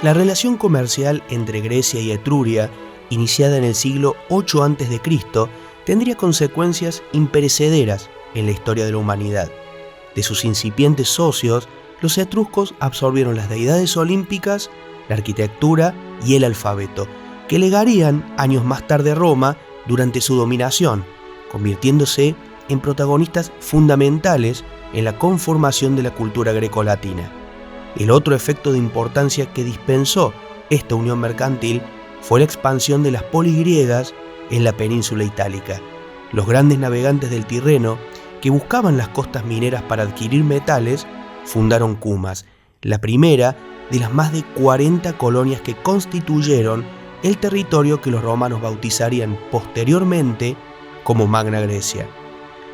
La relación comercial entre Grecia y Etruria, iniciada en el siglo VIII a.C., tendría consecuencias imperecederas en la historia de la humanidad. De sus incipientes socios, los etruscos absorbieron las deidades olímpicas, la arquitectura y el alfabeto, que legarían años más tarde a Roma durante su dominación, convirtiéndose en protagonistas fundamentales en la conformación de la cultura grecolatina. El otro efecto de importancia que dispensó esta unión mercantil fue la expansión de las polis griegas en la península itálica. Los grandes navegantes del Tirreno, que buscaban las costas mineras para adquirir metales, fundaron cumas, la primera de las más de 40 colonias que constituyeron el territorio que los romanos bautizarían posteriormente como Magna Grecia.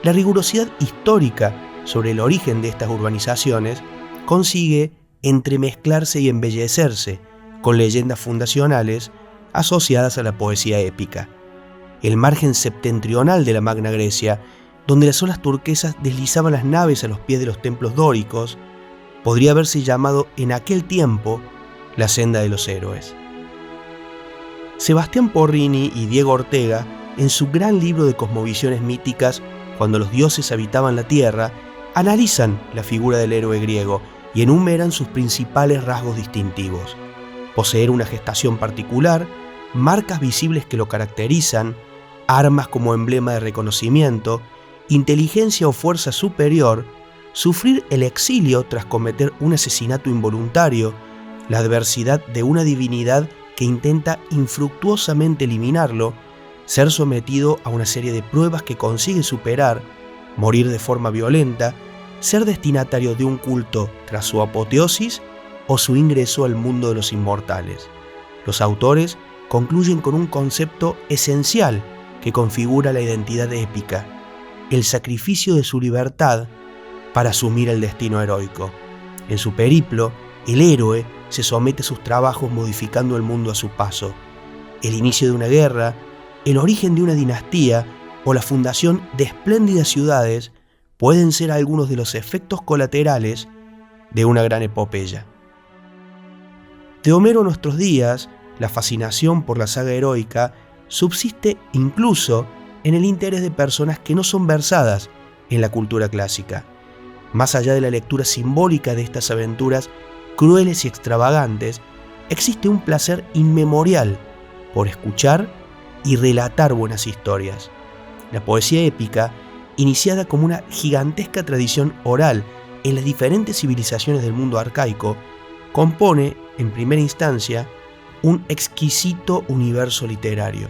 La rigurosidad histórica sobre el origen de estas urbanizaciones consigue entremezclarse y embellecerse con leyendas fundacionales asociadas a la poesía épica. El margen septentrional de la Magna Grecia, donde las olas turquesas deslizaban las naves a los pies de los templos dóricos, podría haberse llamado en aquel tiempo la Senda de los Héroes. Sebastián Porrini y Diego Ortega, en su gran libro de cosmovisiones míticas, Cuando los dioses habitaban la tierra, analizan la figura del héroe griego y enumeran sus principales rasgos distintivos: poseer una gestación particular, marcas visibles que lo caracterizan, armas como emblema de reconocimiento, inteligencia o fuerza superior, sufrir el exilio tras cometer un asesinato involuntario, la adversidad de una divinidad que intenta infructuosamente eliminarlo, ser sometido a una serie de pruebas que consigue superar, morir de forma violenta, ser destinatario de un culto tras su apoteosis o su ingreso al mundo de los inmortales. Los autores concluyen con un concepto esencial que configura la identidad épica: el sacrificio de su libertad para asumir el destino heroico. En su periplo, el héroe se somete a sus trabajos modificando el mundo a su paso. El inicio de una guerra, el origen de una dinastía o la fundación de espléndidas ciudades pueden ser algunos de los efectos colaterales de una gran epopeya. De Homero a nuestros días, la fascinación por la saga heroica subsiste incluso en el interés de personas que no son versadas en la cultura clásica. Más allá de la lectura simbólica de estas aventuras crueles y extravagantes, existe un placer inmemorial por escuchar y relatar buenas historias. La poesía épica, iniciada como una gigantesca tradición oral en las diferentes civilizaciones del mundo arcaico, compone, en primera instancia, un exquisito universo literario.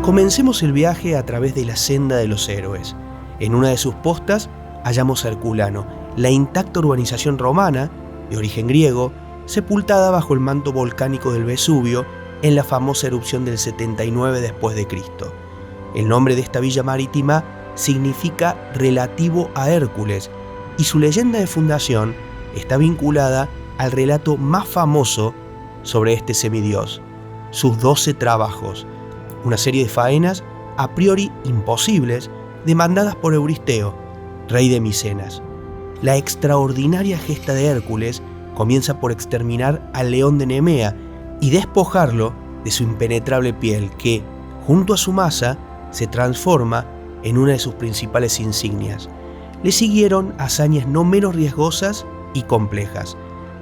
Comencemos el viaje a través de la Senda de los Héroes. En una de sus postas hallamos a Herculano, la intacta urbanización romana, de origen griego, sepultada bajo el manto volcánico del Vesubio en la famosa erupción del 79 después de Cristo. El nombre de esta villa marítima significa relativo a Hércules, y su leyenda de fundación está vinculada al relato más famoso sobre este semidios, sus 12 trabajos, una serie de faenas a priori imposibles demandadas por Euristeo, rey de Micenas. La extraordinaria gesta de Hércules comienza por exterminar al león de Nemea y despojarlo de su impenetrable piel que, junto a su masa, se transforma en una de sus principales insignias. Le siguieron hazañas no menos riesgosas y complejas.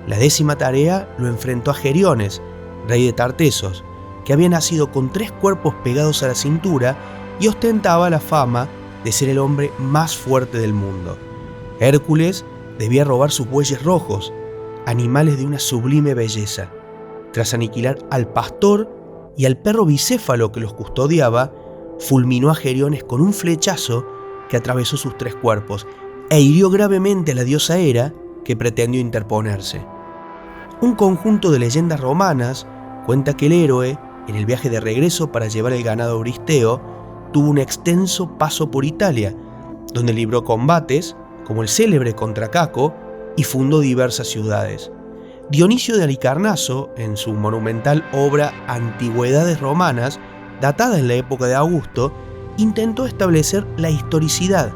La 10ª tarea lo enfrentó a Geriones, rey de Tartesos, que había nacido con 3 cuerpos pegados a la cintura y ostentaba la fama de ser el hombre más fuerte del mundo. Hércules debía robar sus bueyes rojos, animales de una sublime belleza. Tras aniquilar al pastor y al perro bicéfalo que los custodiaba, fulminó a Geriones con un flechazo que atravesó sus 3 cuerpos e hirió gravemente a la diosa Hera, que pretendió interponerse. Un conjunto de leyendas romanas cuenta que el héroe, en el viaje de regreso para llevar el ganado a Euristeo, tuvo un extenso paso por Italia, donde libró combates, como el célebre contra Caco, y fundó diversas ciudades. Dionisio de Halicarnaso, en su monumental obra Antigüedades Romanas, datada en la época de Augusto, intentó establecer la historicidad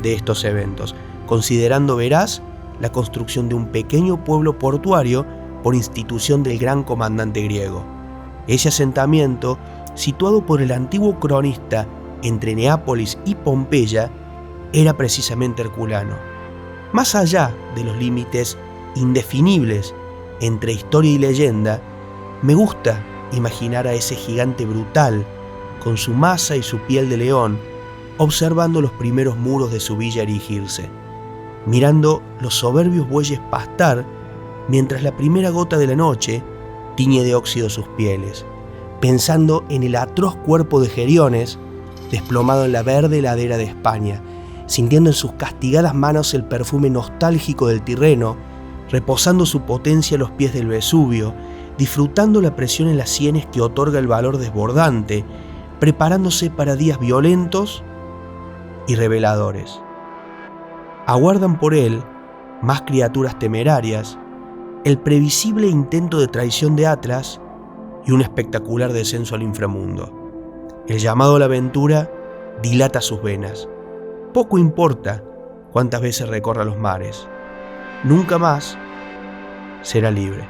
de estos eventos, considerando veraz la construcción de un pequeño pueblo portuario por institución del gran comandante griego. Ese asentamiento, situado por el antiguo cronista entre Neápolis y Pompeya, era precisamente herculano. Más allá de los límites indefinibles entre historia y leyenda, me gusta imaginar a ese gigante brutal, con su masa y su piel de león, observando los primeros muros de su villa erigirse, mirando los soberbios bueyes pastar mientras la primera gota de la noche tiñe de óxido sus pieles, pensando en el atroz cuerpo de Geriones desplomado en la verde ladera de España, sintiendo en sus castigadas manos el perfume nostálgico del Tirreno, reposando su potencia a los pies del Vesubio, disfrutando la presión en las sienes que otorga el valor desbordante, preparándose para días violentos y reveladores. Aguardan por él, más criaturas temerarias, el previsible intento de traición de Atlas y un espectacular descenso al inframundo. El llamado a la aventura dilata sus venas. Poco importa cuántas veces recorra los mares. Nunca más será libre.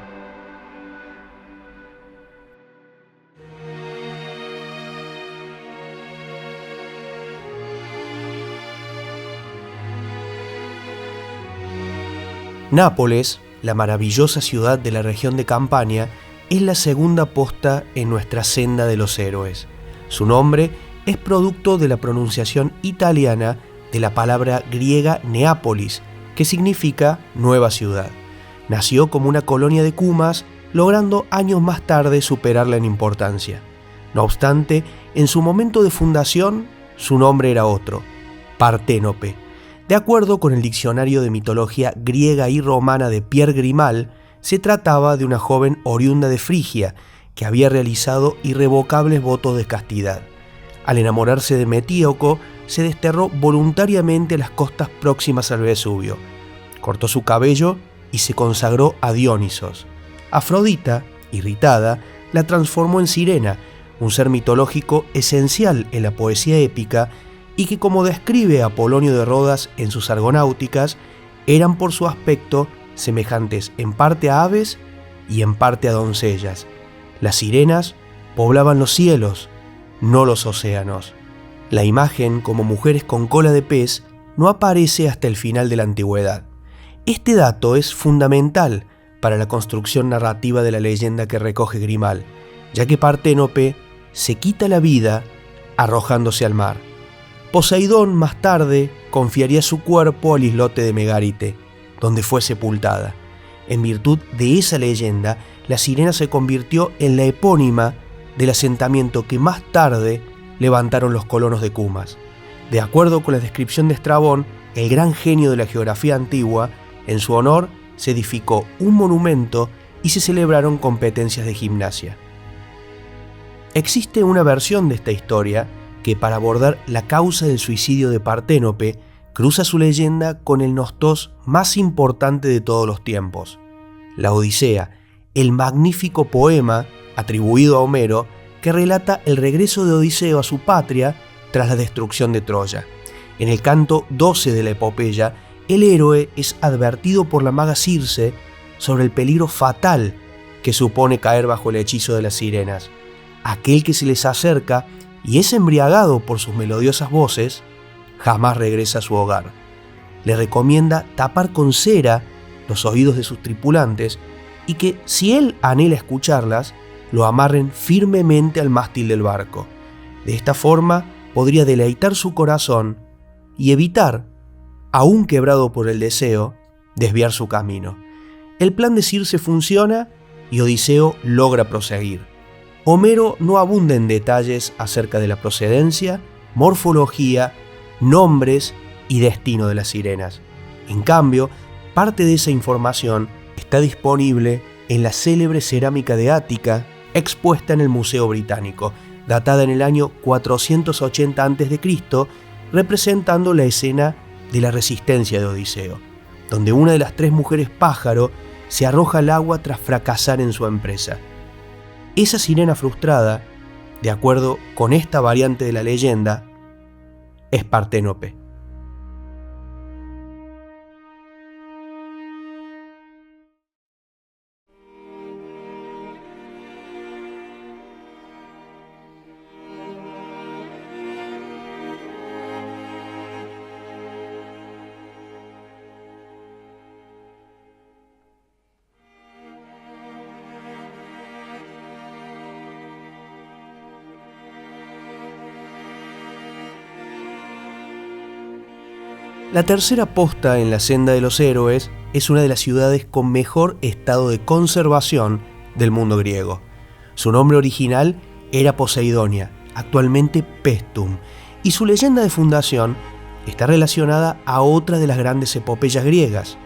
Nápoles, la maravillosa ciudad de la región de Campania, es la segunda posta en nuestra senda de los héroes. Su nombre es producto de la pronunciación italiana de la palabra griega Neápolis, que significa nueva ciudad. Nació como una colonia de cumas, logrando años más tarde superarla en importancia. No obstante, en su momento de fundación, su nombre era otro, Parténope. De acuerdo con el diccionario de mitología griega y romana de Pierre Grimal, se trataba de una joven oriunda de Frigia, que había realizado irrevocables votos de castidad. Al enamorarse de Metíoco, se desterró voluntariamente a las costas próximas al Vesubio. Cortó su cabello y se consagró a Dionisos. Afrodita, irritada, la transformó en sirena, un ser mitológico esencial en la poesía épica y que, como describe Apolonio de Rodas en sus Argonáuticas, eran por su aspecto semejantes en parte a aves y en parte a doncellas. Las sirenas poblaban los cielos, no los océanos. La imagen, como mujeres con cola de pez, no aparece hasta el final de la antigüedad. Este dato es fundamental para la construcción narrativa de la leyenda que recoge Grimal, ya que Parténope se quita la vida arrojándose al mar. Poseidón más tarde confiaría su cuerpo al islote de Megárite, donde fue sepultada. En virtud de esa leyenda, la sirena se convirtió en la epónima del asentamiento que más tarde levantaron los colonos de Cumas. De acuerdo con la descripción de Estrabón, el gran genio de la geografía antigua, en su honor se edificó un monumento y se celebraron competencias de gimnasia. Existe una versión de esta historia que, para abordar la causa del suicidio de Parténope, cruza su leyenda con el nostos más importante de todos los tiempos, la Odisea, el magnífico poema atribuido a Homero que relata el regreso de Odiseo a su patria tras la destrucción de Troya. En el canto 12 de la epopeya, el héroe es advertido por la maga Circe sobre el peligro fatal que supone caer bajo el hechizo de las sirenas. Aquel que se les acerca y es embriagado por sus melodiosas voces, jamás regresa a su hogar. Le recomienda tapar con cera los oídos de sus tripulantes y que, si él anhela escucharlas, lo amarren firmemente al mástil del barco. De esta forma podría deleitar su corazón y evitar, aún quebrado por el deseo, desviar su camino. El plan de Circe funciona y Odiseo logra proseguir. Homero no abunda en detalles acerca de la procedencia, morfología, nombres y destino de las sirenas. En cambio, parte de esa información está disponible en la célebre cerámica de Ática, expuesta en el Museo Británico, datada en el año 480 a.C., representando la escena de la resistencia de Odiseo. donde una de las 3 mujeres pájaro se arroja al agua tras fracasar en su empresa. Esa sirena frustrada, de acuerdo con esta variante de la leyenda, es Parténope. La tercera posta en la senda de los héroes es una de las ciudades con mejor estado de conservación del mundo griego. Su nombre original era Poseidonia, actualmente Paestum, y su leyenda de fundación está relacionada a otra de las grandes epopeyas griegas,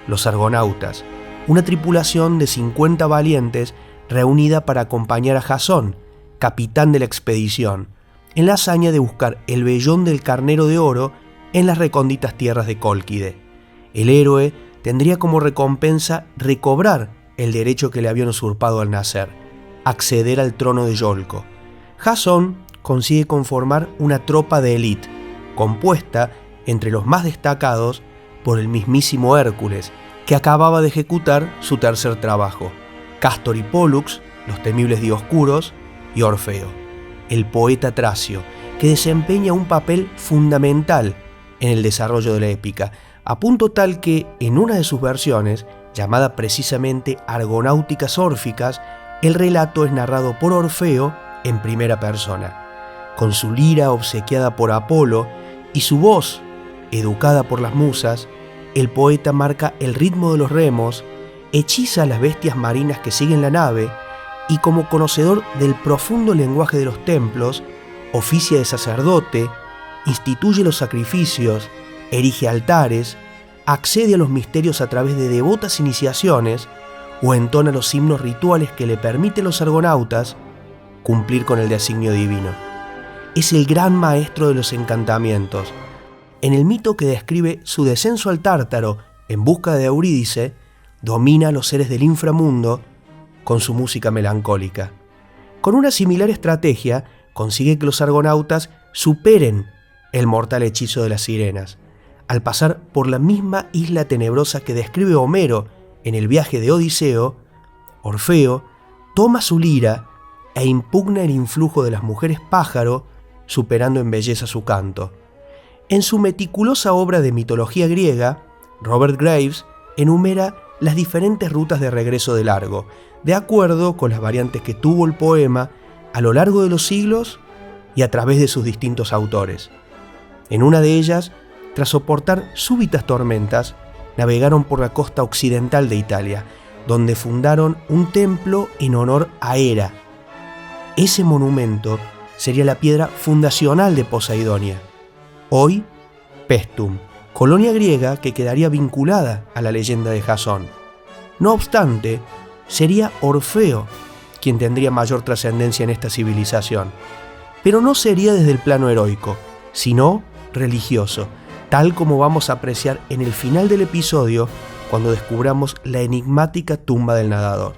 los Argonautas, una tripulación de 50 valientes reunida para acompañar a Jasón, capitán de la expedición, en la hazaña de buscar el vellón del carnero de oro en las recónditas tierras de Cólquide. El héroe tendría como recompensa recobrar el derecho que le habían usurpado al nacer, acceder al trono de Iolco. Jasón consigue conformar una tropa de élite, compuesta, entre los más destacados, por el mismísimo Hércules, que acababa de ejecutar su tercer trabajo, Cástor y Pólux, los temibles dioscuros, y Orfeo, el poeta tracio, que desempeña un papel fundamental en el desarrollo de la épica, a punto tal que, en una de sus versiones, llamada precisamente Argonáuticas Órficas, el relato es narrado por Orfeo en primera persona. Con su lira obsequiada por Apolo y su voz, educada por las musas, el poeta marca el ritmo de los remos, hechiza a las bestias marinas que siguen la nave y, como conocedor del profundo lenguaje de los templos, oficia de sacerdote, instituye los sacrificios, erige altares, accede a los misterios a través de devotas iniciaciones o entona los himnos rituales que le permiten a los argonautas cumplir con el designio divino. Es el gran maestro de los encantamientos. En el mito que describe su descenso al Tártaro en busca de Eurídice, domina a los seres del inframundo con su música melancólica. Con una similar estrategia, consigue que los argonautas superen el mortal hechizo de las sirenas. Al pasar por la misma isla tenebrosa que describe Homero en el viaje de Odiseo, Orfeo toma su lira e impugna el influjo de las mujeres pájaro, superando en belleza su canto. En su meticulosa obra de mitología griega, Robert Graves enumera las diferentes rutas de regreso del Argo, de acuerdo con las variantes que tuvo el poema a lo largo de los siglos y a través de sus distintos autores. En una de ellas, tras soportar súbitas tormentas, navegaron por la costa occidental de Italia, donde fundaron un templo en honor a Hera. Ese monumento sería la piedra fundacional de Poseidonia, hoy Paestum, colonia griega que quedaría vinculada a la leyenda de Jasón. No obstante, sería Orfeo quien tendría mayor trascendencia en esta civilización, pero no sería desde el plano heroico, sino religioso, tal como vamos a apreciar en el final del episodio cuando descubramos la enigmática tumba del nadador.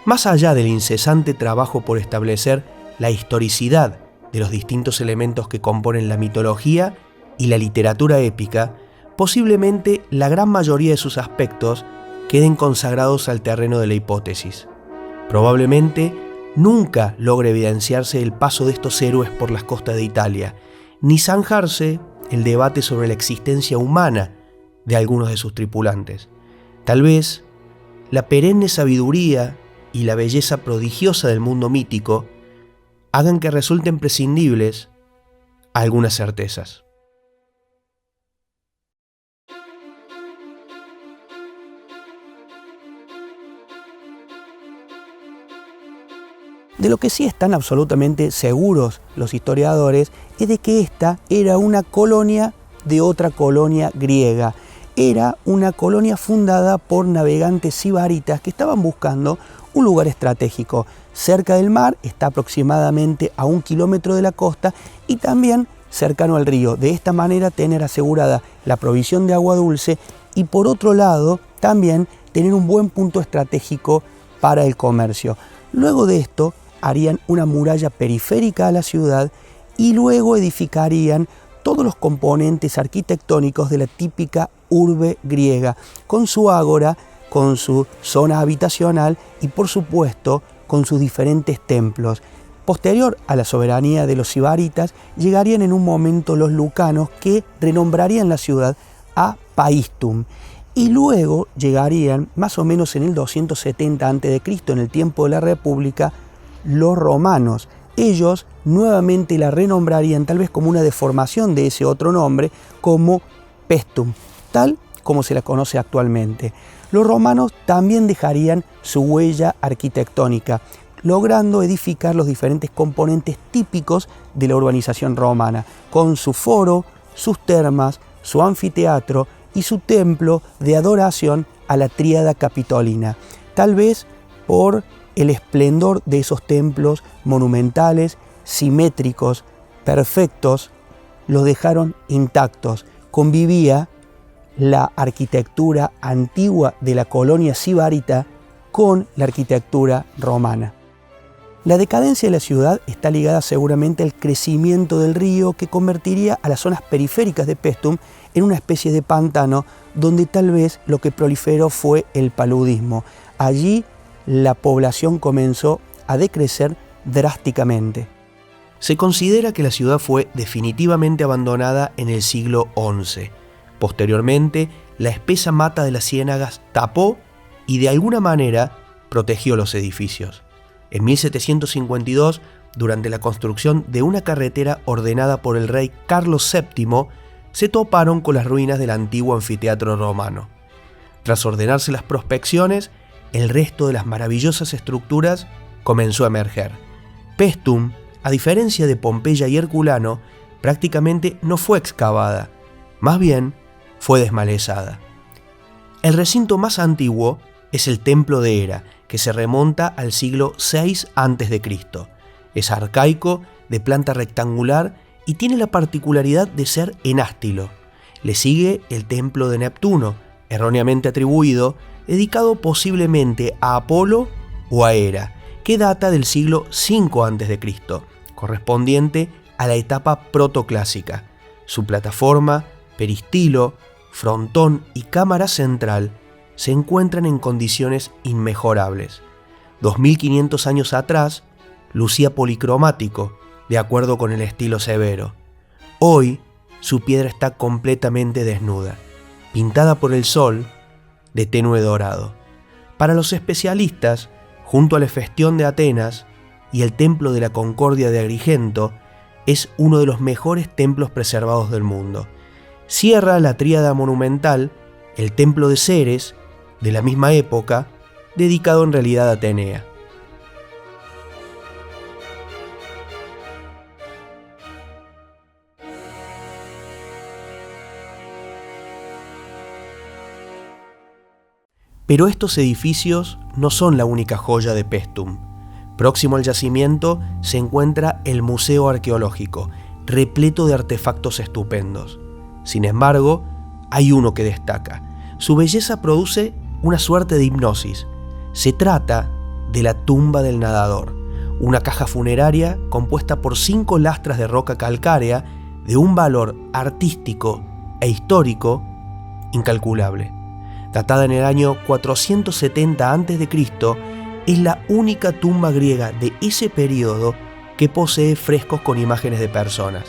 Más allá del incesante trabajo por establecer la historicidad de los distintos elementos que componen la mitología y la literatura épica, posiblemente la gran mayoría de sus aspectos queden consagrados al terreno de la hipótesis. Probablemente nunca logre evidenciarse el paso de estos héroes por las costas de Italia, ni zanjarse el debate sobre la existencia humana de algunos de sus tripulantes. Tal vez la perenne sabiduría y la belleza prodigiosa del mundo mítico hagan que resulten prescindibles algunas certezas. De lo que sí están absolutamente seguros los historiadores es de que esta era una colonia de otra colonia griega. Era una colonia fundada por navegantes sibaritas que estaban buscando un lugar estratégico. Cerca del mar, está aproximadamente a 1 kilómetro de la costa y también cercano al río. De esta manera tener asegurada la provisión de agua dulce y por otro lado también tener un buen punto estratégico para el comercio. Luego de esto harían una muralla periférica a la ciudad y luego edificarían todos los componentes arquitectónicos de la típica urbe griega, con su ágora, con su zona habitacional y por supuesto con sus diferentes templos. Posterior a la soberanía de los sibaritas, llegarían en un momento los lucanos, que renombrarían la ciudad a Paestum. Y luego llegarían, más o menos en el 270 a.C., en el tiempo de la República, los romanos. Ellos nuevamente la renombrarían, tal vez como una deformación de ese otro nombre, como Paestum, tal como se la conoce actualmente. Los romanos también dejarían su huella arquitectónica, logrando edificar los diferentes componentes típicos de la urbanización romana, con su foro, sus termas, su anfiteatro y su templo de adoración a la tríada capitolina. Tal vez por el esplendor de esos templos monumentales, simétricos, perfectos, los dejaron intactos. Convivía la arquitectura antigua de la colonia sibarita con la arquitectura romana. La decadencia de la ciudad está ligada seguramente al crecimiento del río, que convertiría a las zonas periféricas de Paestum en una especie de pantano, donde tal vez lo que proliferó fue el paludismo. Allí la población comenzó a decrecer drásticamente. Se considera que la ciudad fue definitivamente abandonada en el siglo XI. Posteriormente, la espesa mata de las ciénagas tapó y de alguna manera protegió los edificios. En 1752, durante la construcción de una carretera ordenada por el rey Carlos VII, se toparon con las ruinas del antiguo anfiteatro romano. Tras ordenarse las prospecciones, el resto de las maravillosas estructuras comenzó a emerger. Paestum, a diferencia de Pompeya y Herculano, prácticamente no fue excavada, más bien fue desmalezada. El recinto más antiguo es el Templo de Hera, que se remonta al siglo VI a.C. Es arcaico, de planta rectangular y tiene la particularidad de ser enástilo. Le sigue el Templo de Neptuno, erróneamente atribuido, dedicado posiblemente a Apolo o a Hera, que data del siglo V a.C., correspondiente a la etapa protoclásica. Su plataforma, peristilo, frontón y cámara central se encuentran en condiciones inmejorables. 2500 años atrás, lucía policromático, de acuerdo con el estilo severo. Hoy, su piedra está completamente desnuda, pintada por el sol de tenue dorado. Para los especialistas, junto al Hefestión de Atenas y el Templo de la Concordia de Agrigento, es uno de los mejores templos preservados del mundo. Cierra la tríada monumental el Templo de Ceres, de la misma época, dedicado en realidad a Atenea. Pero estos edificios no son la única joya de Paestum. Próximo al yacimiento se encuentra el Museo Arqueológico, repleto de artefactos estupendos. Sin embargo, hay uno que destaca. Su belleza produce una suerte de hipnosis. Se trata de la tumba del nadador, una caja funeraria compuesta por 5 lastras de roca calcárea de un valor artístico e histórico incalculable. Datada en el año 470 a.C., es la única tumba griega de ese periodo que posee frescos con imágenes de personas.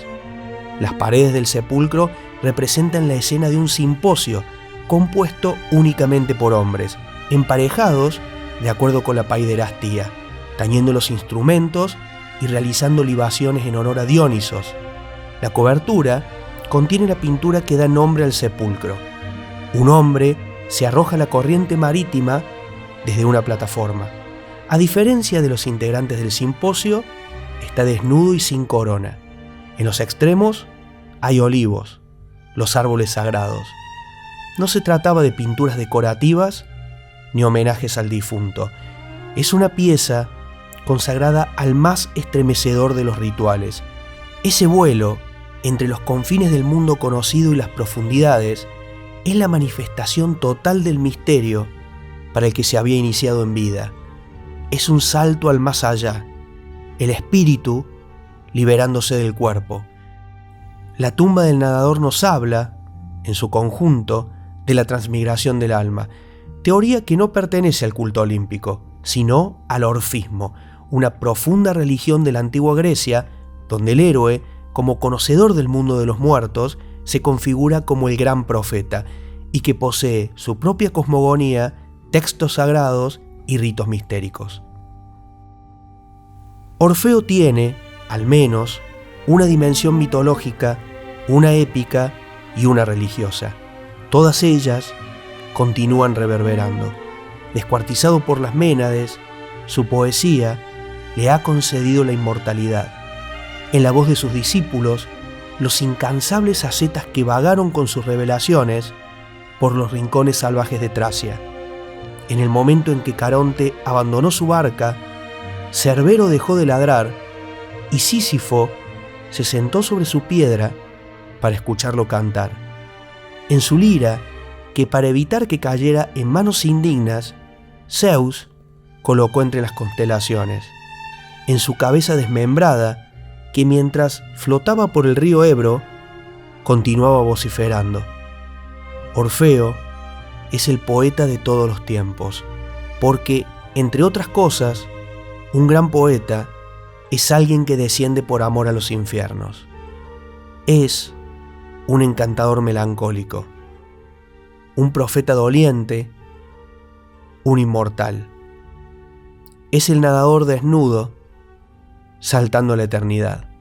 Las paredes del sepulcro representan la escena de un simposio compuesto únicamente por hombres, emparejados de acuerdo con la paiderastía, tañendo los instrumentos y realizando libaciones en honor a Dionisos. La cobertura contiene la pintura que da nombre al sepulcro. Un hombre se arroja a la corriente marítima desde una plataforma. A diferencia de los integrantes del simposio, está desnudo y sin corona. En los extremos hay olivos, los árboles sagrados. No se trataba de pinturas decorativas ni homenajes al difunto. Es una pieza consagrada al más estremecedor de los rituales. Ese vuelo entre los confines del mundo conocido y las profundidades es la manifestación total del misterio para el que se había iniciado en vida. Es un salto al más allá, el espíritu liberándose del cuerpo. La tumba del nadador nos habla, en su conjunto, de la transmigración del alma, teoría que no pertenece al culto olímpico, sino al orfismo, una profunda religión de la antigua Grecia, donde el héroe, como conocedor del mundo de los muertos, se configura como el gran profeta, y que posee su propia cosmogonía, textos sagrados y ritos mistéricos. Orfeo tiene, al menos, una dimensión mitológica, una épica y una religiosa. Todas ellas continúan reverberando. Descuartizado por las Ménades, su poesía le ha concedido la inmortalidad. En la voz de sus discípulos, los incansables ascetas que vagaron con sus revelaciones por los rincones salvajes de Tracia. En el momento en que Caronte abandonó su barca, Cerbero dejó de ladrar y Sísifo se sentó sobre su piedra para escucharlo cantar. En su lira, que para evitar que cayera en manos indignas, Zeus colocó entre las constelaciones. En su cabeza desmembrada, que mientras flotaba por el río Ebro, continuaba vociferando. Orfeo es el poeta de todos los tiempos, porque, entre otras cosas, un gran poeta es alguien que desciende por amor a los infiernos. Es un encantador melancólico, un profeta doliente, un inmortal. Es el nadador desnudo saltando a la eternidad.